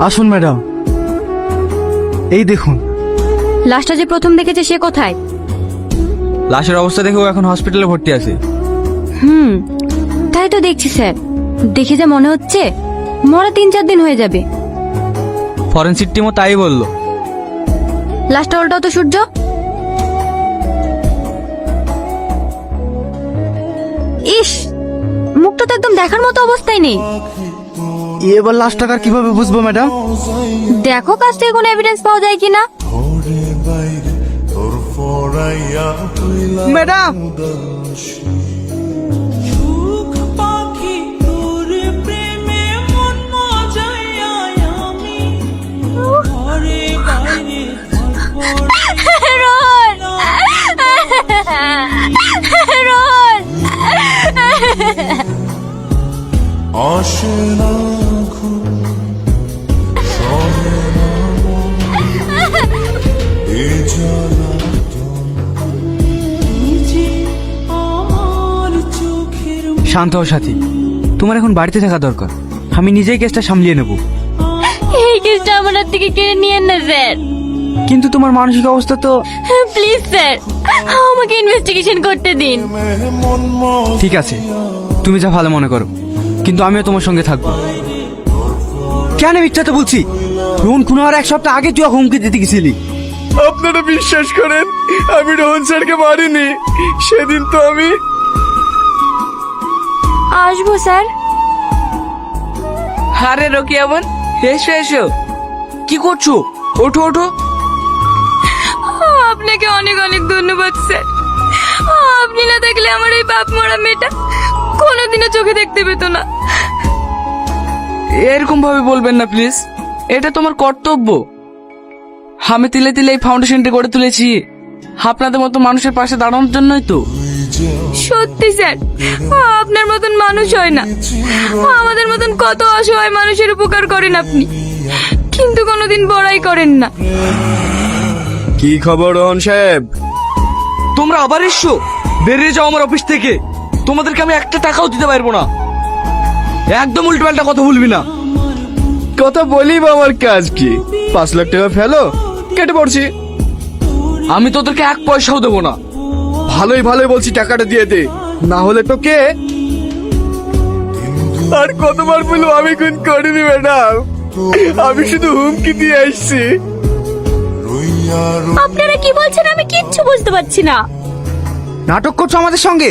আসুন ম্যাডাম, এই দেখুন। লাশটা যে প্রথম দেখেছে সে কোথায়? লাশের অবস্থা দেখেও এখন হসপিটালে ভর্তি আছে। তাই তো দেখছি স্যার, দেখে যা মনে হচ্ছে মরা 3-4 দিন হয়ে যাবে। ফরেনসিক টিমও তাই বললো। লাশটা উল্টাও তো সূর্য। ইস, মুখটা তো একদম দেখার মতো অবস্থায় নেই। এবার লাশ টাকার কিভাবে বুঝবো ম্যাডাম? দেখো কাছ থেকে কোনো এভিডেন্স পাওয়া যায় কিনা। ম্যাডাম, রোহন! রোহন! শান্ত হও সাথী, তোমার এখন বাড়িতে থাকা দরকার। আমি নিজেই কেসটা সামলিয়ে নেব। এই কেসটা আমার হাত থেকে কেড়ে নিয়েন না স্যার। কিন্তু তোমার মানসিক অবস্থা তো। প্লিজ স্যার, আমাকে ইনভেস্টিগেশন করতে দিন। ঠিক আছে, তুমি যা ভালো মনে করো, কিন্তু আমিও তোমার সঙ্গে থাকবো। কেন মিথ্যা তো বলছি? রোহন খুন হওয়ার 1 সপ্তাহ আগে তুই হুমকি দিতে গেছিলি। আপনারা বিশ্বাস করেন, আমি রোহন স্যারকে মারিনি। সেদিন তো আমি আসবো স্যার। আরে রোকিয়া বোন, এসো এসো। কি করছো? ওঠো ওঠো। আপনাকে অনেক অনেক ধন্যবাদ স্যার। আপনি না থাকলে আমার এই বাপ মরা মেয়েটা কোনোদিনও চোখে দেখতে পেত না। এরকম ভাবে বলবেন না প্লিজ, এটা তোমার কর্তব্য। আমি তিলে তিলে এই ফাউন্ডেশনটা গড়ে তুলেছি আপনাদের মতো মানুষের পাশে দাঁড়ানোর জন্যই তো। সত্যি স্যার, আপনার মতন মানুষ হয় না। আমাদের মতন কত অসহায় মানুষের উপকার করেন আপনি, কিন্তু কোনোদিন বড়াই করেন না। কি খবর রোহন সাহেব? তোমরা আবার এসছো? বেরিয়ে যাও আমার অফিস থেকে। তোমাদেরকে আমি একটা টাকাও দিতে পারবো না। একদম উল্টোপাল্টা কথা বলবি না। কথা বলি বা আমার কাজ কি? 5 লাখ টাকা ফেলো, কেটে পড়ছি। আমি তোদেরকে 1 পয়সাও দেবো না। ভালোই ভালোই বলছি, টাকাটা দিয়ে দে, না হলে তো কে। আর কতবার বলবো আমি খুন করিনি ম্যাডাম, আমি শুধু হুমকি দিয়ে আসছি। আপনারা কি বলছেন আমি কিচ্ছু বুঝতে পারছি না। নাটক করছো আমাদের সঙ্গে?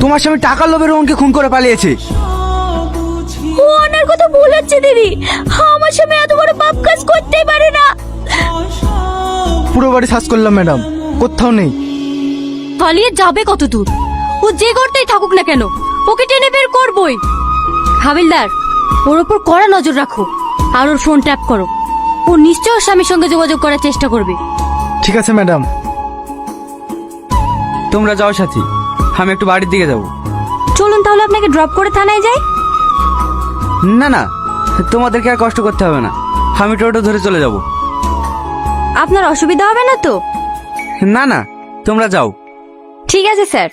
তোমার স্বামী টাকার লোভে রোহনকে খুন করে পালিয়েছে। ও ওনার কথা ভুল হচ্ছে দিদি। আমার স্বামী এত বড় পাপ কাজ করতেই পারে না। পুরো বাড়ি সার্চ করলাম ম্যাডাম, কোথাও নেই। পালিয়ে যাবে কত দূর? ও যে করতেই থাকুক না কেন, ওকে টেনে বের করবই। হাবিলদার, ওর উপর কড়া নজর রাখো আর ওর ফোন ট্যাপ করো। ও নিশ্চয় ওর স্বামীর সঙ্গে যোগাযোগ করার চেষ্টা করবে। ঠিক আছে ম্যাডাম, তোমরা যাও সাথী, আমি একটু বাড়ির দিকে যাব। চলুন তাহলে আপনাকে ড্রপ করে থানায় যাই। না না, তোমাদেরকে আর কষ্ট করতে হবে না, আমি টোটো ধরে চলে যাব। আপনার অসুবিধা হবে না তো? না না, তোমরা যাও। ঠিক আছে স্যার।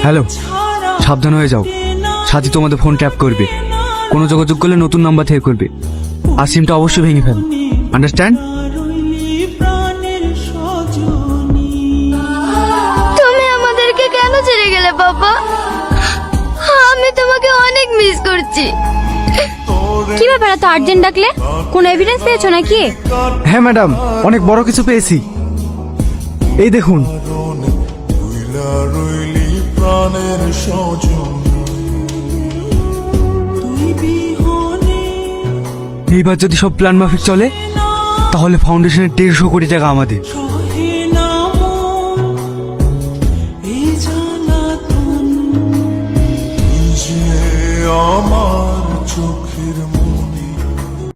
হ্যালো, সাবধান হয়ে যাও। সাথী তোমাদের ফোন ট্যাপ করবে, কোনো যোগাযোগ করলে নতুন নাম্বার থেকে করবে, আর সিমটা অবশ্যই ভেঙে ফেল। আন্ডারস্ট্যান্ড? তুমি আমাদেরকে কেন ছেড়ে গেলে বাবা? আমি তোমাকে অনেক মিস করছি। কি ব্যাপার এত আর্জেন্ট ডাকলে? কোনো এভিডেন্স পেয়েছো নাকি? হ্যাঁ ম্যাডাম, অনেক বড় কিছু পেয়েছি। এই দেখুন। এইবার যদি সব প্ল্যান মাফিক চলে, তাহলে ফাউন্ডেশনের 150 কোটি টাকা আমাদের।